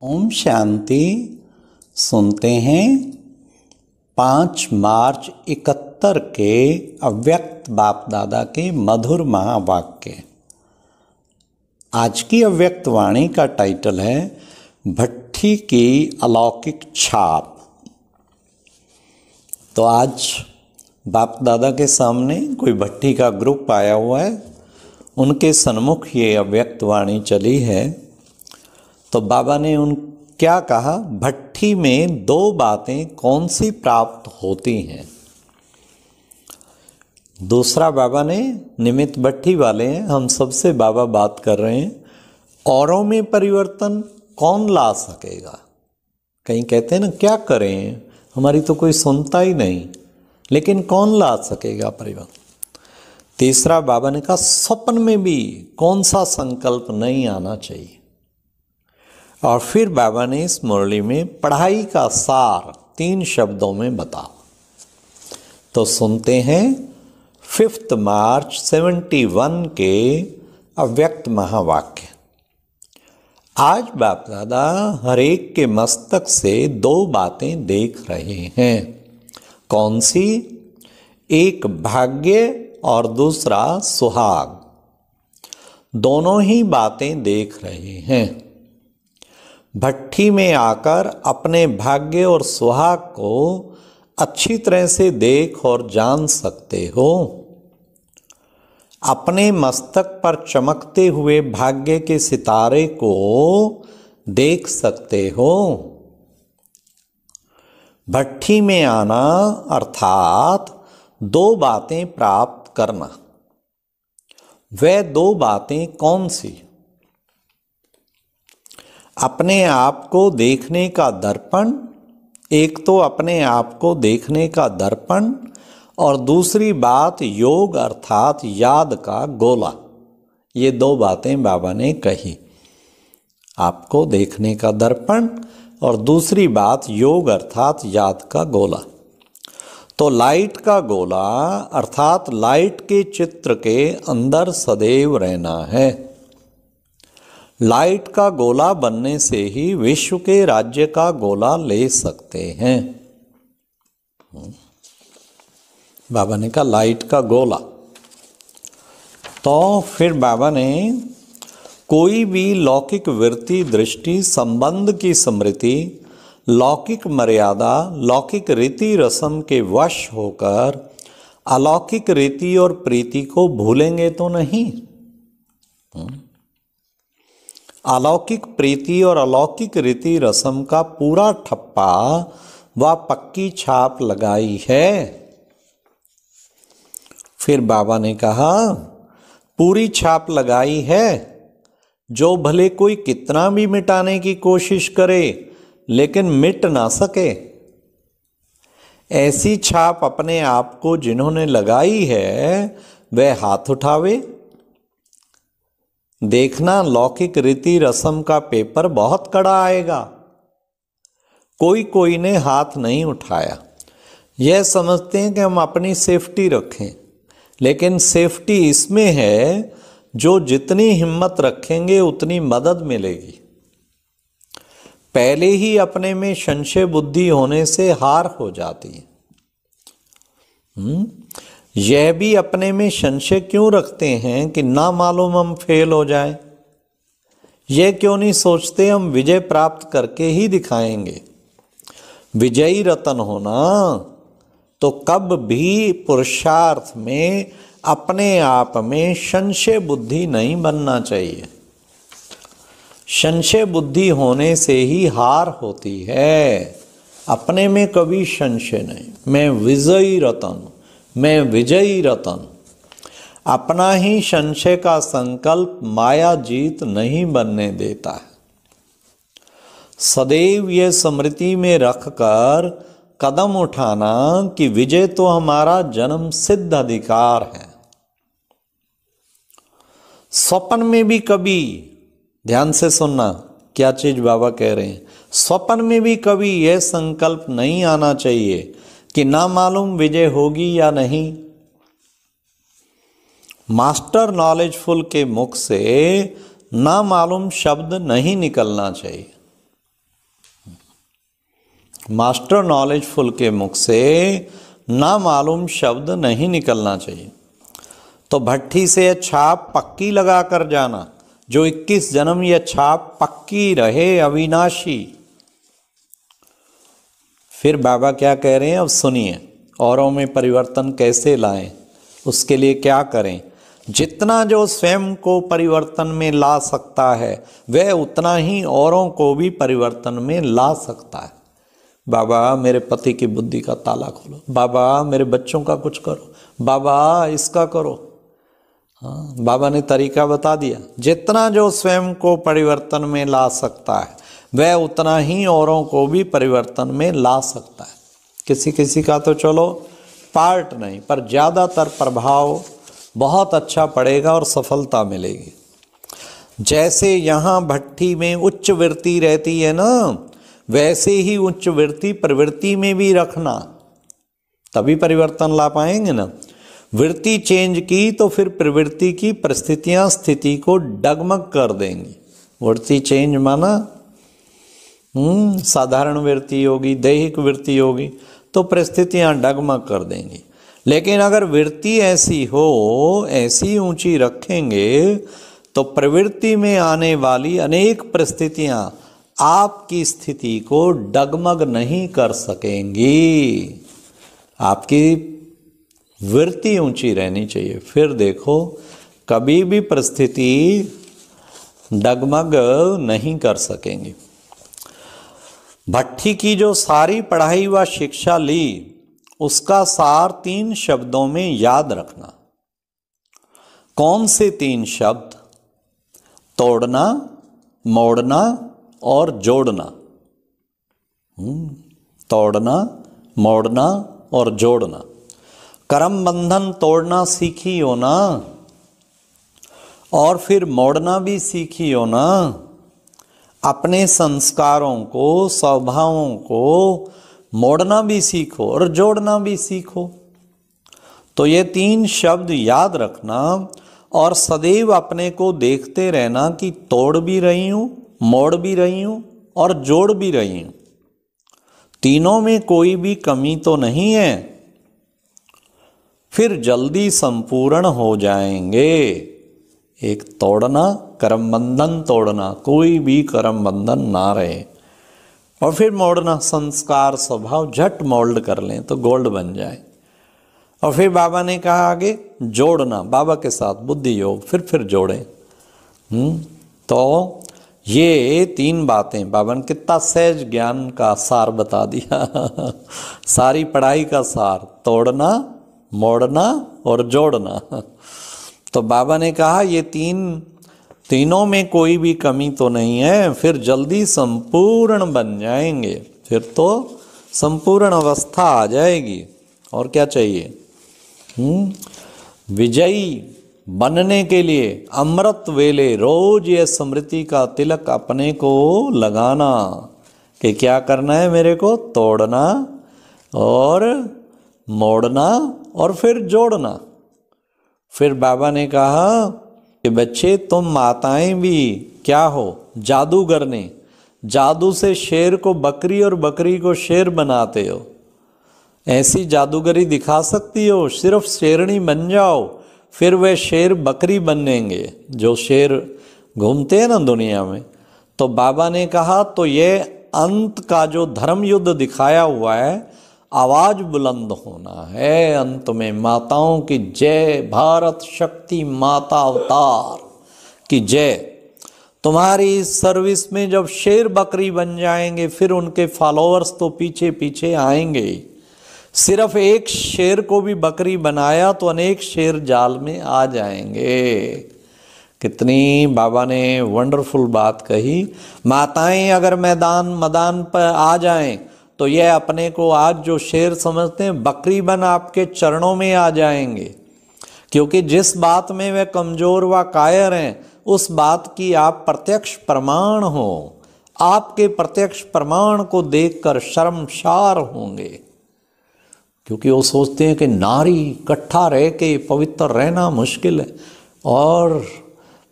ओम शांति। सुनते हैं 5 मार्च 71 के अव्यक्त बाप दादा के मधुर महावाक्य। आज की अव्यक्त वाणी का टाइटल है भट्ठी की अलौकिक छाप। तो आज बाप दादा के सामने कोई भट्ठी का ग्रुप आया हुआ है, उनके सन्मुख ये अव्यक्त वाणी चली है। तो बाबा ने क्या कहा, भट्ठी में 2 बातें कौन सी प्राप्त होती हैं। दूसरा बाबा ने, निमित्त भट्ठी वाले हैं, हम सबसे बाबा बात कर रहे हैं, औरों में परिवर्तन कौन ला सकेगा। कहीं कहते हैं ना, क्या करें, हमारी तो कोई सुनता ही नहीं, लेकिन कौन ला सकेगा परिवर्तन। तीसरा बाबा ने कहा, स्वप्न में भी कौन सा संकल्प नहीं आना चाहिए। और फिर बाबा ने इस मुरली में पढ़ाई का सार 3 शब्दों में बताओ। तो सुनते हैं 5 मार्च 71 के अव्यक्त महावाक्य। आज बाप दादा हर एक के मस्तक से 2 बातें देख रहे हैं। कौन सी? एक भाग्य और दूसरा सुहाग। दोनों ही बातें देख रहे हैं। भट्ठी में आकर अपने भाग्य और सुहाग को अच्छी तरह से देख और जान सकते हो। अपने मस्तक पर चमकते हुए भाग्य के सितारे को देख सकते हो। भट्ठी में आना अर्थात 2 बातें प्राप्त करना। वह 2 बातें कौन सी? अपने आप को देखने का दर्पण, एक तो अपने आप को देखने का दर्पण, और दूसरी बात योग अर्थात याद का गोला। ये 2 बातें बाबा ने कही। आपको देखने का दर्पण और दूसरी बात योग अर्थात याद का गोला। तो लाइट का गोला अर्थात लाइट के चित्र के अंदर सदैव रहना है। लाइट का गोला बनने से ही विश्व के राज्य का गोला ले सकते हैं। बाबा ने कहा लाइट का गोला। तो फिर बाबा ने कोई भी लौकिक वृत्ति, दृष्टि, संबंध की स्मृति, लौकिक मर्यादा, लौकिक रीति रस्म के वश होकर अलौकिक रीति और प्रीति को भूलेंगे तो नहीं। अलौकिक प्रीति और अलौकिक रीति रस्म का पूरा ठप्पा व पक्की छाप लगाई है। फिर बाबा ने कहा पूरी छाप लगाई है, जो भले कोई कितना भी मिटाने की कोशिश करे लेकिन मिट ना सके। ऐसी छाप अपने आप को जिन्होंने लगाई है वह हाथ उठावे। देखना, लौकिक रीति रस्म का पेपर बहुत कड़ा आएगा। कोई ने हाथ नहीं उठाया। यह समझते हैं कि हम अपनी सेफ्टी रखें, लेकिन सेफ्टी इसमें है जो जितनी हिम्मत रखेंगे उतनी मदद मिलेगी। पहले ही अपने में संशय बुद्धि होने से हार हो जाती है। यह भी अपने में संशय क्यों रखते हैं कि ना मालूम हम फेल हो जाएं? यह क्यों नहीं सोचते हम विजय प्राप्त करके ही दिखाएंगे। विजयी रतन होना तो कब भी पुरुषार्थ में अपने आप में संशय बुद्धि नहीं बनना चाहिए। संशय बुद्धि होने से ही हार होती है। अपने में कभी संशय नहीं। मैं विजयी रतन, मैं विजयी रतन। अपना ही संशय का संकल्प माया जीत नहीं बनने देता है। सदैव यह स्मृति में रखकर कदम उठाना कि विजय तो हमारा जन्म सिद्ध अधिकार है। स्वप्न में भी कभी, ध्यान से सुनना क्या चीज बाबा कह रहे हैं, स्वप्न में भी कभी यह संकल्प नहीं आना चाहिए कि ना मालूम विजय होगी या नहीं। मास्टर नॉलेजफुल के मुख से ना मालूम शब्द नहीं निकलना चाहिए। मास्टर नॉलेजफुल के मुख से ना मालूम शब्द नहीं निकलना चाहिए। तो भट्ठी से यह छाप पक्की लगा कर जाना, जो 21 जन्म यह छाप पक्की रहे, अविनाशी। फिर बाबा क्या कह रहे हैं, अब सुनिए। औरों में परिवर्तन कैसे लाएं, उसके लिए क्या करें। जितना जो स्वयं को परिवर्तन में ला सकता है वह उतना ही औरों को भी परिवर्तन में ला सकता है। बाबा मेरे पति की बुद्धि का ताला खोलो, बाबा मेरे बच्चों का कुछ करो, बाबा इसका करो। हाँ, बाबा ने तरीका बता दिया। जितना जो स्वयं को परिवर्तन में ला सकता है वह उतना ही औरों को भी परिवर्तन में ला सकता है। किसी किसी का तो चलो पार्ट नहीं, पर ज़्यादातर प्रभाव बहुत अच्छा पड़ेगा और सफलता मिलेगी। जैसे यहाँ भट्ठी में उच्च वृत्ति रहती है ना, वैसे ही उच्च वृत्ति प्रवृत्ति में भी रखना, तभी परिवर्तन ला पाएंगे ना। वृत्ति चेंज की तो फिर प्रवृत्ति की परिस्थितियाँ स्थिति को डगमग कर देंगी। वृत्ति चेंज माना साधारण वृत्ति होगी, दैहिक वृत्ति होगी तो परिस्थितियाँ डगमग कर देंगी। लेकिन अगर वृत्ति ऐसी हो, ऐसी ऊंची रखेंगे तो प्रवृत्ति में आने वाली अनेक परिस्थितियां आपकी स्थिति को डगमग नहीं कर सकेंगी। आपकी वृत्ति ऊंची रहनी चाहिए, फिर देखो कभी भी परिस्थिति डगमग नहीं कर सकेंगी। भट्ठी की जो सारी पढ़ाई व शिक्षा ली उसका सार 3 शब्दों में याद रखना। कौन से 3 शब्द? तोड़ना, मोड़ना और जोड़ना। तोड़ना, मोड़ना और जोड़ना। कर्म बंधन तोड़ना सीखी हो ना, और फिर मोड़ना भी सीखी हो ना। अपने संस्कारों को, स्वभावों को मोड़ना भी सीखो और जोड़ना भी सीखो। तो ये 3 शब्द याद रखना और सदैव अपने को देखते रहना कि तोड़ भी रही हूँ, मोड़ भी रही हूँ और जोड़ भी रही हूँ। तीनों में कोई भी कमी तो नहीं है, फिर जल्दी संपूर्ण हो जाएंगे। एक तोड़ना, कर्म बंधन तोड़ना, कोई भी कर्म बंधन ना रहे, और फिर मोड़ना, संस्कार स्वभाव झट मोल्ड कर लें तो गोल्ड बन जाए। और फिर बाबा ने कहा आगे जोड़ना, बाबा के साथ बुद्धि योग, फिर जोड़ें। तो ये 3 बातें बाबा ने कितना सहज ज्ञान का सार बता दिया। सारी पढ़ाई का सार, तोड़ना, मोड़ना और जोड़ना। तो बाबा ने कहा ये तीनों में कोई भी कमी तो नहीं है, फिर जल्दी संपूर्ण बन जाएंगे, फिर तो संपूर्ण अवस्था आ जाएगी। और क्या चाहिए? विजयी बनने के लिए अमृत वेले रोज ये स्मृति का तिलक अपने को लगाना कि क्या करना है मेरे को, तोड़ना और मोड़ना और फिर जोड़ना। फिर बाबा ने कहा कि बच्चे तुम माताएं भी क्या हो, जादूगरनी। जादू से शेर को बकरी और बकरी को शेर बनाते हो। ऐसी जादूगरी दिखा सकती हो, सिर्फ शेरनी बन जाओ, फिर वे शेर बकरी बनेंगे जो शेर घूमते हैं ना दुनिया में। तो बाबा ने कहा तो ये अंत का जो धर्म युद्ध दिखाया हुआ है, आवाज बुलंद होना है अंत में। माताओं की जय, भारत शक्ति माता अवतार की जय। तुम्हारी सर्विस में जब शेर बकरी बन जाएंगे फिर उनके फॉलोअर्स तो पीछे पीछे आएंगे। सिर्फ एक शेर को भी बकरी बनाया तो अनेक शेर जाल में आ जाएंगे। कितनी बाबा ने वंडरफुल बात कही। माताएं अगर मैदान पर आ जाएं तो ये अपने को आज जो शेर समझते हैं बकरी बन आपके चरणों में आ जाएंगे, क्योंकि जिस बात में वे कमजोर व कायर हैं उस बात की आप प्रत्यक्ष प्रमाण हो। आपके प्रत्यक्ष प्रमाण को देखकर शर्मसार होंगे, क्योंकि वो सोचते हैं कि नारी इकट्ठा रह के पवित्र रहना मुश्किल है, और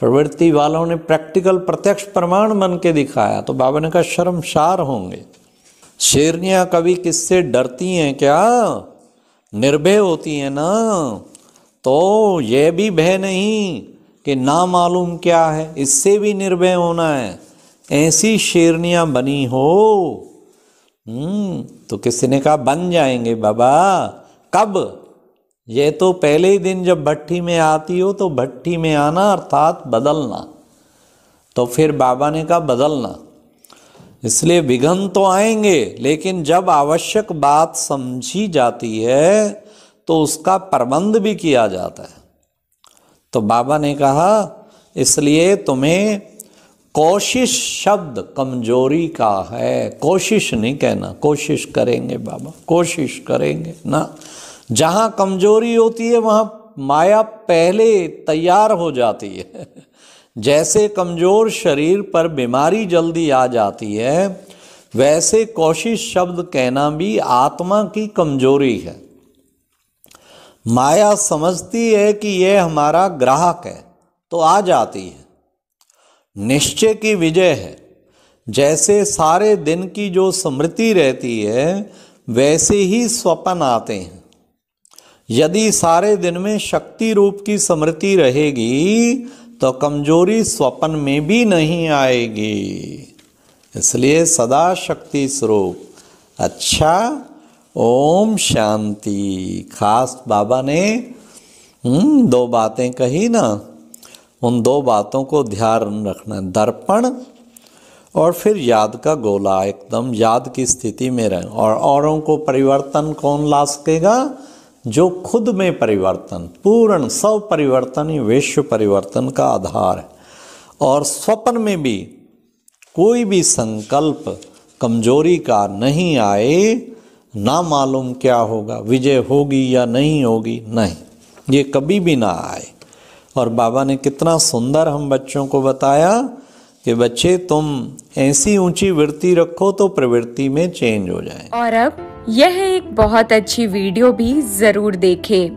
प्रवृत्ति वालों ने प्रैक्टिकल प्रत्यक्ष प्रमाण बन के दिखाया तो बाबा ने कहा शर्मसार होंगे। शेरनियां कभी किससे डरती हैं क्या? निर्भय होती हैं ना। तो ये भी भय नहीं कि ना मालूम क्या है, इससे भी निर्भय होना है। ऐसी शेरनियां बनी हो। तो किसी ने कहा बन जाएंगे बाबा। कब? ये तो पहले ही दिन जब भट्टी में आती हो तो भट्टी में आना अर्थात बदलना। तो फिर बाबा ने कहा बदलना। इसलिए विघ्न तो आएंगे, लेकिन जब आवश्यक बात समझी जाती है तो उसका प्रबंध भी किया जाता है। तो बाबा ने कहा इसलिए तुम्हें कोशिश शब्द कमजोरी का है। कोशिश नहीं कहना, कोशिश करेंगे बाबा, कोशिश करेंगे ना। जहाँ कमजोरी होती है वहाँ माया पहले तैयार हो जाती है। जैसे कमजोर शरीर पर बीमारी जल्दी आ जाती है, वैसे कोशिश शब्द कहना भी आत्मा की कमजोरी है। माया समझती है कि यह हमारा ग्राहक है तो आ जाती है। निश्चय की विजय है। जैसे सारे दिन की जो स्मृति रहती है वैसे ही स्वप्न आते हैं। यदि सारे दिन में शक्ति रूप की स्मृति रहेगी तो कमजोरी स्वप्न में भी नहीं आएगी। इसलिए सदा शक्ति स्वरूप। अच्छा, ओम शांति। खास बाबा ने 2 बातें कही ना, उन 2 बातों को ध्यान रखना। दर्पण और फिर याद का गोला, एकदम याद की स्थिति में रहें। और औरों को परिवर्तन कौन ला सकेगा? जो खुद में परिवर्तन, पूर्ण सब परिवर्तन ही विश्व परिवर्तन का आधार है। और स्वप्न में भी कोई भी संकल्प कमजोरी का नहीं आए। ना मालूम क्या होगा, विजय होगी या नहीं होगी, नहीं, ये कभी भी ना आए। और बाबा ने कितना सुंदर हम बच्चों को बताया कि बच्चे तुम ऐसी ऊंची वृत्ति रखो तो प्रवृत्ति में चेंज हो जाए। और अब यह एक बहुत अच्छी वीडियो भी जरूर देखें।